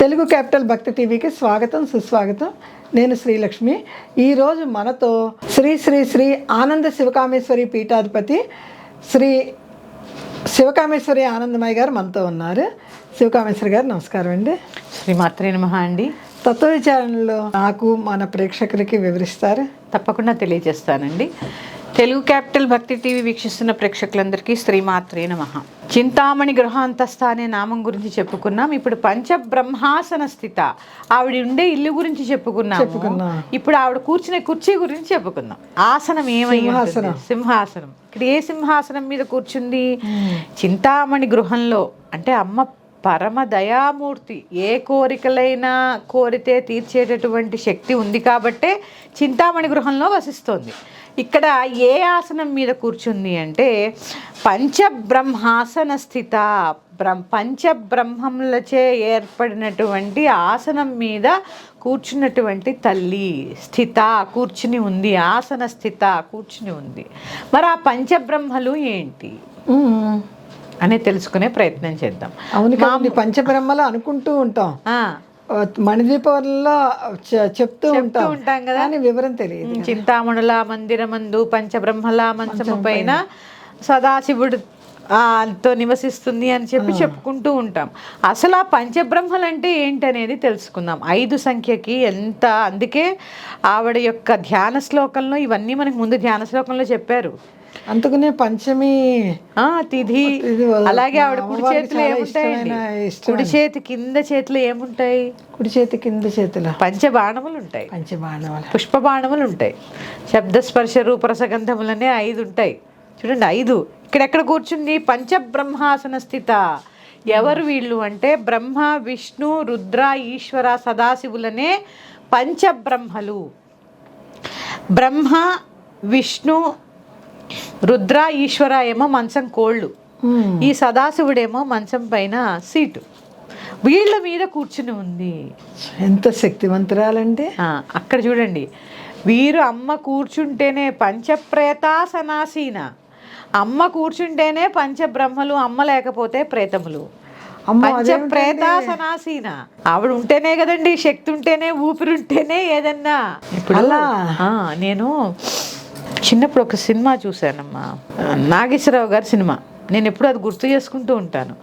Telugu capital భక్తి టీవీకి స్వాగతం సుస్వాగతం. నేను శ్రీలక్ష్మి. ఈరోజు మనతో శ్రీ శ్రీ శ్రీ ఆనంద శివకామేశ్వరి పీఠాధిపతి శ్రీ శివకామేశ్వరి ఆనందమయ్య గారు మనతో ఉన్నారు. శివకామేశ్వరి గారు నమస్కారం అండి. శ్రీమాత్రే నమః అండి. తత్వ విచారణలో నాకు మన ప్రేక్షకులకి వివరిస్తారు? తప్పకుండా తెలియజేస్తానండి. తెలుగు క్యాపిటల్ భక్తి టీవీ వీక్షిస్తున్న ప్రేక్షకులందరికీ శ్రీమాత్రే నమః. చింతామణి గృహాంతస్థ అనే నామం గురించి చెప్పుకున్నాం. ఇప్పుడు పంచబ్రహ్మాసన స్థిత ఆవిడ ఉండే ఇల్లు గురించి చెప్పుకున్నాం. ఇప్పుడు ఆవిడ కూర్చునే కుర్చీ గురించి చెప్పుకుందాం. ఆసనం ఏమైంది? సింహాసనం. ఇక్కడ ఏ సింహాసనం మీద కూర్చుంది? చింతామణి గృహంలో. అంటే అమ్మ పరమ దయామూర్తి, ఏ కోరికలైనా కోరితే తీర్చేటటువంటి శక్తి ఉంది కాబట్టే చింతామణి గృహంలో వసిస్తోంది. ఇక్కడ ఏ ఆసనం మీద కూర్చుంది అంటే పంచబ్రహ్మాసన స్థిత, పంచబ్రహ్మములచే ఏర్పడినటువంటి ఆసనం మీద కూర్చున్నటువంటి తల్లి. స్థిత కూర్చుని ఉంది, ఆసన స్థిత కూర్చుని ఉంది. మరి ఆ పంచబ్రహ్మలు ఏంటి అని తెలుసుకునే ప్రయత్నం చేద్దాం. అవును, పంచబ్రహ్మలు అనుకుంటూ ఉంటాం, మణిదీపంలో చెప్తూ ఉంటాం కదా అని వివరం తెలియదు. చింతామణుల మందిరమందు పంచబ్రహ్మల మంచము పైన సదాశివుడు తో నివసిస్తుంది అని చెప్పుకుంటూ ఉంటాం. అసలు ఆ పంచబ్రహ్మలు అంటే ఏంటనేది తెలుసుకుందాం. 5 సంఖ్యకి ఎంత, అందుకే ఆవిడ యొక్క ధ్యాన శ్లోకంలో ఇవన్నీ మనకు ముందు ధ్యాన శ్లోకంలో చెప్పారు. అందుకనే పంచమి తిథి. అలాగే ఆవిడ కుడి చేతిలో ఏముంటాయండి? కుడి చేతి కింద చేతిలో ఏముంటాయి? కుడి చేతి కింద చేతిలో పంచబాణములు ఉంటాయి. పంచబాణములు, పుష్పబాణములు ఉంటాయి. శబ్దస్పర్శ రూపరసగంధములనే 5 ఉంటాయి. చూడండి 5. ఇక్కడెక్కడ కూర్చుంది? పంచబ్రహ్మాసన స్థిత. ఎవరు వీళ్ళు అంటే బ్రహ్మ, విష్ణు, రుద్ర, ఈశ్వర, సదాశివులనే పంచబ్రహ్మలు. బ్రహ్మ, విష్ణు, రుద్ర, ఈశ్వర ఏమో మంచం కోళ్ళు, ఈ సదాశివుడేమో మంచం పైన సీటు. వీళ్ళ మీద కూర్చుని ఉంది. ఎంత శక్తివంతురాలంటే అక్కడ చూడండి, వీరు అమ్మ కూర్చుంటేనే పంచప్రేతాసనాసీన. అమ్మ కూర్చుంటేనే పంచబ్రహ్మలు, అమ్మ లేకపోతే ప్రేతములు. పంచప్రేతాసనాసీన ఆవిడ ఉంటేనే కదండి శక్తి, ఉంటేనే ఊపిరి, ఉంటేనే ఏదన్నా. ఇప్పుడు నేను చిన్నప్పుడు ఒక సినిమా చూశానమ్మా, నాగేశ్వరరావు గారి సినిమా. నేను ఎప్పుడు అది గుర్తు చేసుకుంటూ ఉంటాను.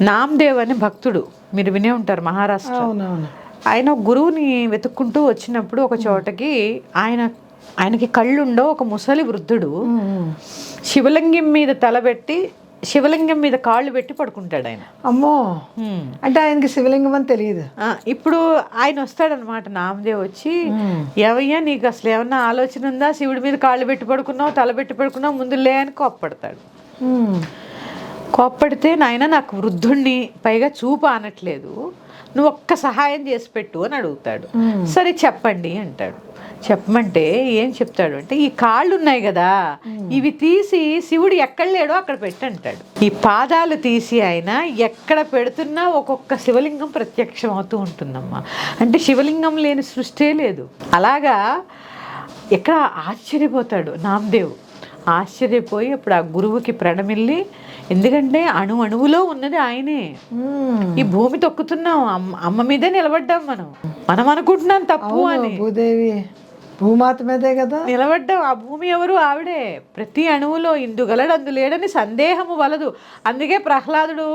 నామ్దేవ్ అని భక్తుడు, మీరు వినే ఉంటారు, మహారాష్ట్ర. ఆయన గురువుని వెతుక్కుంటూ వచ్చినప్పుడు ఒక చోటకి ఆయనకి కళ్ళుండో ఒక ముసలి వృద్ధుడు శివలింగం మీద తలబెట్టి శివలింగం మీద కాళ్ళు పెట్టి పడుకుంటాడు ఆయన. అమ్మో, అంటే ఆయనకి శివలింగం అని తెలియదు. ఇప్పుడు ఆయన వస్తాడనమాట, నామదేవ్ వచ్చి, ఏవయ్యా నీకు అసలు ఏమన్నా ఆలోచన ఉందా? శివుడి మీద కాళ్ళు పెట్టి పడుకున్నావు, తల పెట్టి పడుకున్నావు, ముందు లే అని కోప్పడతాడు. కోప్పడితే, నాయన నాకు వృద్ధుణ్ణి, పైగా చూపు అనట్లేదు, నువ్వు ఒక్క సహాయం చేసి పెట్టు అని అడుగుతాడు. సరే చెప్పండి అంటాడు. చెప్పమంటే ఏం చెప్తాడు అంటే, ఈ కాళ్ళు ఉన్నాయి కదా, ఇవి తీసి శివుడు ఎక్కడ లేడో అక్కడ పెట్టంటాడు. ఈ పాదాలు తీసి ఆయన ఎక్కడ పెడుతున్నా ఒక్కొక్క శివలింగం ప్రత్యక్షం అవుతూ ఉంటుందమ్మా. అంటే శివలింగం లేని సృష్టే లేదు. అలాగా ఎక్కడ ఆశ్చర్యపోతాడు నామదేవ్. ఆశ్చర్యపోయి అప్పుడు ఆ గురువుకి ప్రణమిల్లి, ఎందుకంటే అణువులో ఉన్నది ఆయనే. ఈ భూమి తొక్కుతున్నాం, అమ్మ మీదే నిలబడ్డాం మనం అనుకుంటున్నాం తప్పు అని. భూదేవి భూమాత మీదే కదా నిలబడ్డాం. ఆ భూమి ఎవరు? ఆవిడే. ప్రతి అణువులో ఇందుగలడు అందు లేడని సందేహము వలదు. అందుకే ప్రహ్లాదుడు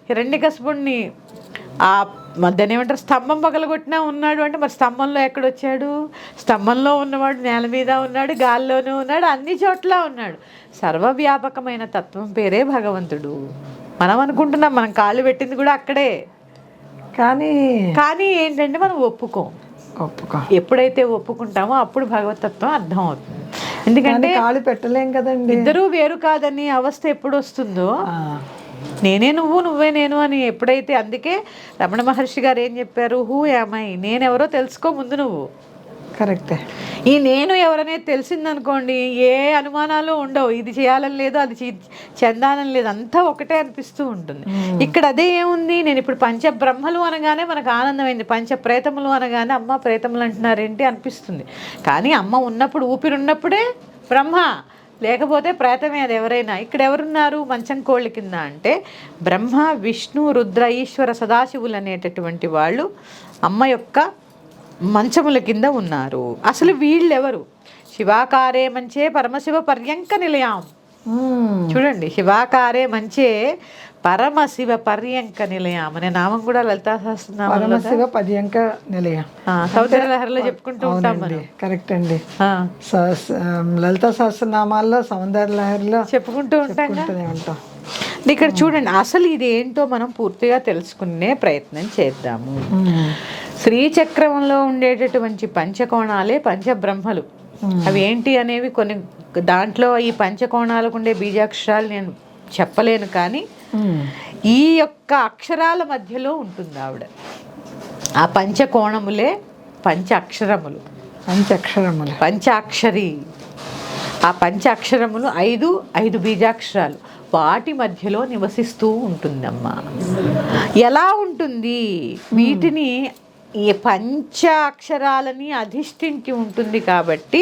హిరణ్యకశిపుణ్ణి దాన్ని ఏమంటారు, స్తంభం పగలగొట్టినా ఉన్నాడు అంటే, మరి స్తంభంలో ఎక్కడొచ్చాడు? స్తంభంలో ఉన్నవాడు నేల మీద ఉన్నాడు, గాల్లోనూ ఉన్నాడు, అన్ని చోట్ల ఉన్నాడు. సర్వవ్యాపకమైన తత్వం పేరే భగవంతుడు. మనం అనుకుంటున్నాం మనం కాళ్ళు పెట్టింది కూడా అక్కడే. కానీ ఏంటంటే మనం ఒప్పుకోం. ఎప్పుడైతే ఒప్పుకుంటామో అప్పుడు భగవతత్వం అర్థం అవుతుంది. ఎందుకంటే కాళ్ళు పెట్టలేం కదండి, ఇద్దరూ వేరు కాదని అవస్థ ఎప్పుడు వస్తుందో, నేనే నువ్వు, నువ్వే నేను అని ఎప్పుడైతే. అందుకే రమణ మహర్షి గారు ఏం చెప్పారు? హూ యామై, నేనెవరో తెలుసుకో ముందు నువ్వు. కరెక్టే. ఈ నేను ఎవరనేది తెలిసిందనుకోండి, ఏ అనుమానాలు ఉండవు. ఇది చేయాలని లేదు, అది చెందాలని లేదు, అంతా ఒకటే అనిపిస్తూ ఉంటుంది. ఇక్కడ అదే ఏముంది? నేను ఇప్పుడు పంచబ్రహ్మలు అనగానే మనకు ఆనందమైంది, పంచప్రేతములు అనగానే అమ్మ ప్రేతములు అంటున్నారేంటి అనిపిస్తుంది. కానీ అమ్మ ఉన్నప్పుడు, ఊపిరి ఉన్నప్పుడే బ్రహ్మ, లేకపోతే ప్రేతమే అది ఎవరైనా. ఇక్కడ ఎవరున్నారు మంచం కోళ్ళ కింద అంటే బ్రహ్మ, విష్ణు, రుద్ర, ఈశ్వర, సదాశివులు అనేటటువంటి వాళ్ళు అమ్మ యొక్క మంచముల కింద ఉన్నారు. అసలు వీళ్ళెవరు? శివాకారే మంచే పరమశివ పర్యంక నిలయాం. చూడండి, శివాకారే మంచే పరమశివ పర్యంక నిలయం అనే నామం కూడా లలితా సహస్రనామం, పరమశివ పర్యంక నిలయం సౌందర్య లహరిలో చెప్పుకుంటూ ఉంటాం మనం. కరెక్ట్ అండి. లలితా సహస్రనామాల్లో సౌందర్య లహరిలో చెప్పుకుంటూ ఉంటాం. ఇక్కడ చూడండి, అసలు ఇది ఏంటో మనం పూర్తిగా తెలుసుకునే ప్రయత్నం చేద్దాము. శ్రీచక్రంలో ఉండేటటువంటి పంచకోణాలే పంచబ్రహ్మలు. అవి ఏంటి అనేవి కొన్ని దాంట్లో ఈ పంచకోణాలకు ఉండే బీజాక్షరాలు నేను చెప్పలేను, కానీ ఈ యొక్క అక్షరాల మధ్యలో ఉంటుంది ఆవిడ. ఆ పంచకోణములే పంచ అక్షరములు, పంచాక్షరి. ఆ పంచాక్షరములు 5 బీజాక్షరాలు, వాటి మధ్యలో నివసిస్తూ ఉంటుందమ్మా. ఎలా ఉంటుంది? వీటిని ఈ పంచాక్షరాలని అధిష్ఠించి ఉంటుంది కాబట్టి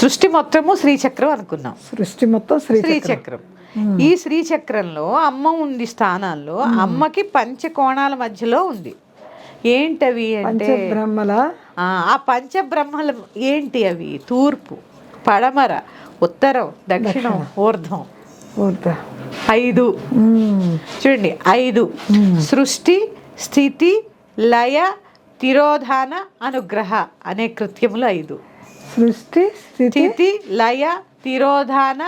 సృష్టి మొత్తము శ్రీచక్రం అనుకున్నాం. సృష్టి మొత్తం శ్రీచక్రం. ఈ శ్రీచక్రంలో అమ్మ ఉంది స్థానాల్లో. అమ్మకి పంచకోణాల మధ్యలో ఉంది. ఏంటవి అంటే ఆ పంచబ్రహ్మలు ఏంటి అవి? తూర్పు, పడమర, ఉత్తరం, దక్షిణం, ఊర్ధ్వం. 5 చూడండి, 5 సృష్టి, స్థితి, లయ, తిరోధాన, అనుగ్రహ అనే కృత్యములు 5. సృష్టి, స్థితి, లయ, తిరోధాన,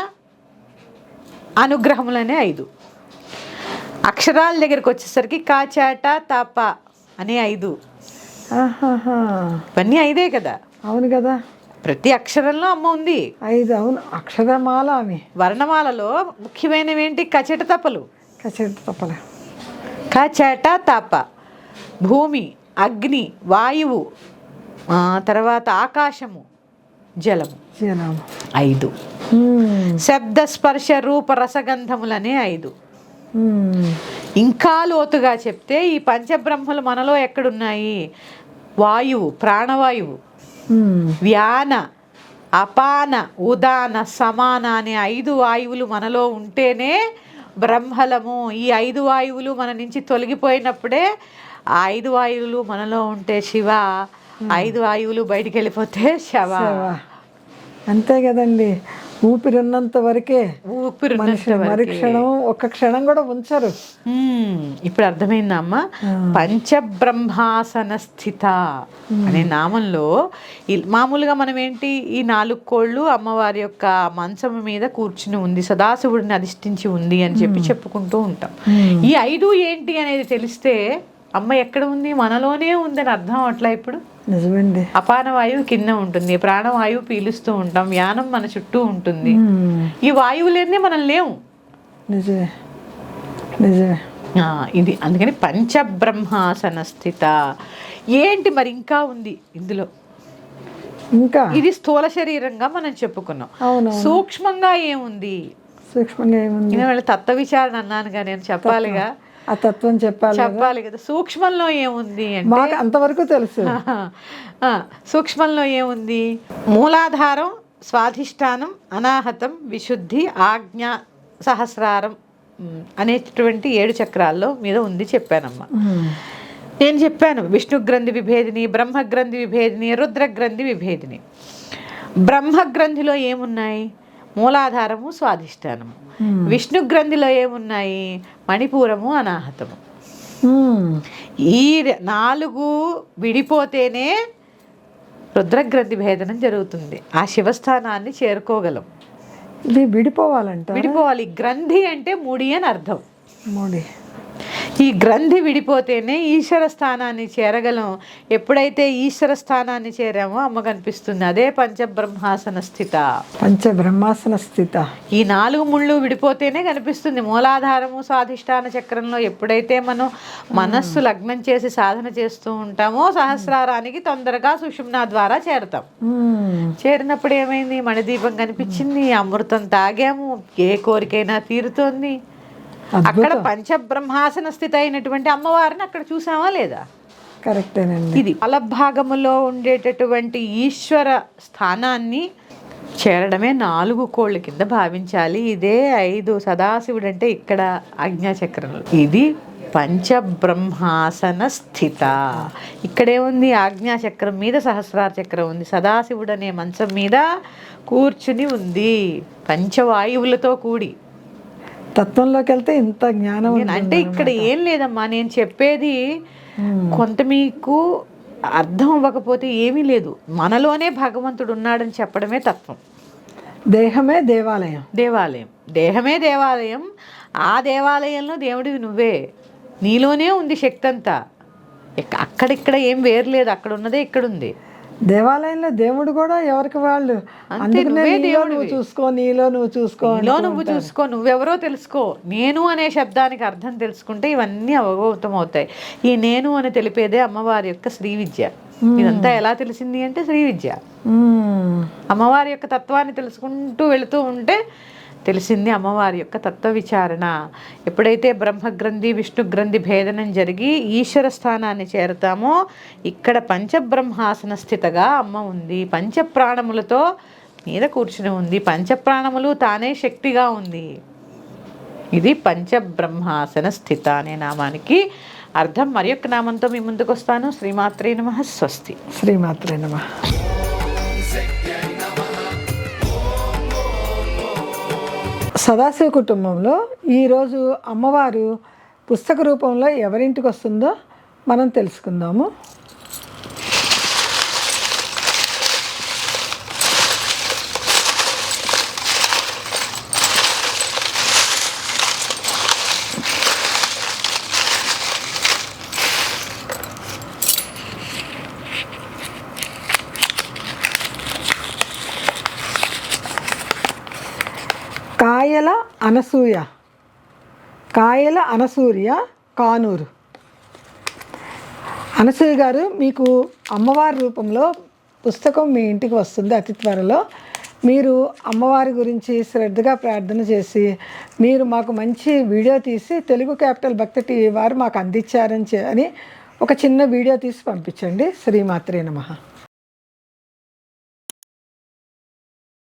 అనుగ్రహములనే 5. అక్షరాల దగ్గరికి వచ్చేసరికి కాచాట, తప అనే 5. ఇవన్నీ 5 కదా? అవును కదా. ప్రతి అక్షరంలో అమ్మ ఉంది. 5. అవును, అక్షరమాల. ఆమె వర్ణమాలలో ముఖ్యమైనవి ఏంటి? కచట తపలు. కచట తప, భూమి, అగ్ని, వాయువు, తర్వాత ఆకాశము, జలము. 5. శబ్ద, స్పర్శ, రూప, రసగంధములనే 5. ఇంకా లోతుగా చెప్తే ఈ పంచబ్రహ్మలు మనలో ఎక్కడున్నాయి? వాయువు, ప్రాణవాయువు, వ్యాన, అపాన, ఉదాన, సమాన అనే 5 వాయువులు మనలో ఉంటేనే బ్రహ్మలము. ఈ 5 వాయువులు మన నుంచి తొలగిపోయినప్పుడే ఆ 5 వాయువులు మనలో ఉంటే శివ, 5 వాయువులు బయటికి వెళ్ళిపోతే శవ. అంతే కదండి. ఊపిరిన్నంత వరకే, మరుక్షణం ఒక్క క్షణం కూడా ఉంచరు. ఇప్పుడు అర్థమైందా అమ్మ? పంచబ్రహ్మాసన స్థిత అనే నామంలో మామూలుగా మనం ఏంటి, ఈ 4 కోళ్ళు అమ్మవారి యొక్క మంచం మీద కూర్చుని ఉంది, సదాశివుడిని అధిష్ఠించి ఉంది అని చెప్పుకుంటూ ఉంటాం. ఈ 5 ఏంటి అనేది తెలిస్తే అమ్మ ఎక్కడ ఉంది? మనలోనే ఉందని అర్థం. అట్లా ఇప్పుడు నిజమండి. అపాన వాయువు కింద ఉంటుంది, ప్రాణవాయువు పీలుస్తూ ఉంటాం, యానం మన చుట్టూ ఉంటుంది. ఈ వాయువులేనే మనం లేవు. నిజమే నిజమే. ఇది అందుకని పంచబ్రహ్మాసన స్థిత. ఏంటి మరి ఇంకా ఉంది ఇందులో? ఇంకా ఇది స్థూల శరీరంగా మనం చెప్పుకున్నాం. సూక్ష్మంగా ఏముంది? తత్వ విచారణ అన్నానుగా నేను, చెప్పాలిగా ఆ తత్వం చెప్పాలి కదా. సూక్ష్మంలో ఏముంది అంటే అంతవరకు తెలుసు. సూక్ష్మంలో ఏముంది? మూలాధారం, స్వాధిష్టానం, అనాహతం, విశుద్ధి, ఆజ్ఞ, సహస్రారం అనేటటువంటి 7 చక్రాల్లో మీద ఉంది చెప్పానమ్మా. నేను చెప్పాను విష్ణుగ్రంథి విభేదిని, బ్రహ్మగ్రంథి విభేదిని, రుద్రగ్రంథి విభేదిని. బ్రహ్మగ్రంథిలో ఏమున్నాయి? మూలాధారము, స్వాధిష్టానము. విష్ణు గ్రంథిలో ఏమున్నాయి? మణిపూరము, అనాహతము. ఈ 4 విడిపోతేనే రుద్రగ్రంథి భేదనం జరుగుతుంది. ఆ శివస్థానాన్ని చేరుకోగలం. ఇది విడిపోవాలి. గ్రంథి అంటే ముడి అని అర్థం. ముడి. ఈ గ్రంథి విడిపోతేనే ఈశ్వర స్థానాన్ని చేరగలం. ఎప్పుడైతే ఈశ్వర స్థానాన్ని చేరామో అమ్మ కనిపిస్తుంది. అదే పంచబ్రహ్మాసన స్థిత. ఈ 4 ముళ్ళు విడిపోతేనే కనిపిస్తుంది. మూలాధారము, స్వాధిష్టాన చక్రంలో ఎప్పుడైతే మనం మనస్సు లగ్నం చేసి సాధన చేస్తూ ఉంటామో సహస్రారానికి తొందరగా సుషుమ్నా ద్వారా చేరతాం. చేరినప్పుడు ఏమైంది? మణిదీపం కనిపించింది, అమృతం తాగాము, ఏ కోరికైనా తీరుతోంది. అక్కడ పంచబ్రహ్మాసన స్థితి అయినటువంటి అమ్మవారిని అక్కడ చూసామా లేదా? కరెక్టేనండి. ఇది ఫలభాగములో ఉండేటటువంటి ఈశ్వర స్థానాన్ని చేరడమే 4 కోళ్ళ కింద భావించాలి. ఇదే 5 సదాశివుడు అంటే ఇక్కడ ఆజ్ఞాచక్రంలో. ఇది పంచబ్రహ్మాసన స్థిత. ఇక్కడే ఉంది ఆజ్ఞాచక్రం మీద సహస్రార చక్రం ఉంది. సదాశివుడు అనే మంచం మీద కూర్చుని ఉంది పంచవాయువులతో కూడి. తత్వంలోకి వెళ్తే ఇంత జ్ఞానం అంటే ఇక్కడ ఏం లేదమ్మా, నేను చెప్పేది కొంత మీకు అర్థం అవ్వకపోతే ఏమీ లేదు. మనలోనే భగవంతుడు ఉన్నాడని చెప్పడమే తత్వం. దేహమే దేవాలయం. దేహమే దేవాలయం. ఆ దేవాలయంలో దేవుడివి నువ్వే. నీలోనే ఉంది శక్తి అంతా. అక్కడిక్కడ ఏం వేరు లేదు. అక్కడ ఉన్నదే ఇక్కడ ఉంది. దేవాలయంలో దేవుడు కూడా ఎవరికి వాళ్ళు. నువ్వు చూసుకో, నీలో నువ్వు చూసుకో, నువ్వెవరో తెలుసుకో. నేను అనే శబ్దానికి అర్థం తెలుసుకుంటే ఇవన్నీ అవగతం అవుతాయి. ఈ నేను అని తెలిపేదే అమ్మవారి యొక్క శ్రీ విద్య. ఇదంతా ఎలా తెలిసింది అంటే శ్రీ విద్య. అమ్మవారి యొక్క తత్వాన్ని తెలుసుకుంటూ వెళుతూ ఉంటే తెలిసింది అమ్మవారి యొక్క తత్వ విచారణ. ఎప్పుడైతే బ్రహ్మగ్రంథి విష్ణుగ్రంథి భేదనం జరిగి ఈశ్వర స్థానాన్ని చేరుతామో ఇక్కడ పంచబ్రహ్మాసన స్థితగా అమ్మ ఉంది. పంచప్రాణములతో మీద కూర్చుని ఉంది. పంచప్రాణములు తానే శక్తిగా ఉంది. ఇది పంచబ్రహ్మాసన స్థిత అనే నామానికి అర్థం. మరి యొక్క నామంతో మీ ముందుకు వస్తాను. శ్రీమాత్రే నమః. స్వస్తి. శ్రీమాత్రే నమః. సదాశివ కుటుంబంలో ఈరోజు అమ్మవారు పుస్తక రూపంలో ఎవరింటికి వస్తుందో మనం తెలుసుకుందాము. కాయల అనసూయ కానూరు. అనసూయ గారు, మీకు అమ్మవారి రూపంలో పుస్తకం మీ ఇంటికి వస్తుంది అతి త్వరలో. మీరు అమ్మవారి గురించి శ్రద్ధగా ప్రార్థన చేసి మీరు మాకు మంచి వీడియో తీసి తెలుగు క్యాపిటల్ భక్తి టీవీ వారు మాకు అందించారని ఒక చిన్న వీడియో తీసి పంపించండి. శ్రీమాత్రే నమః.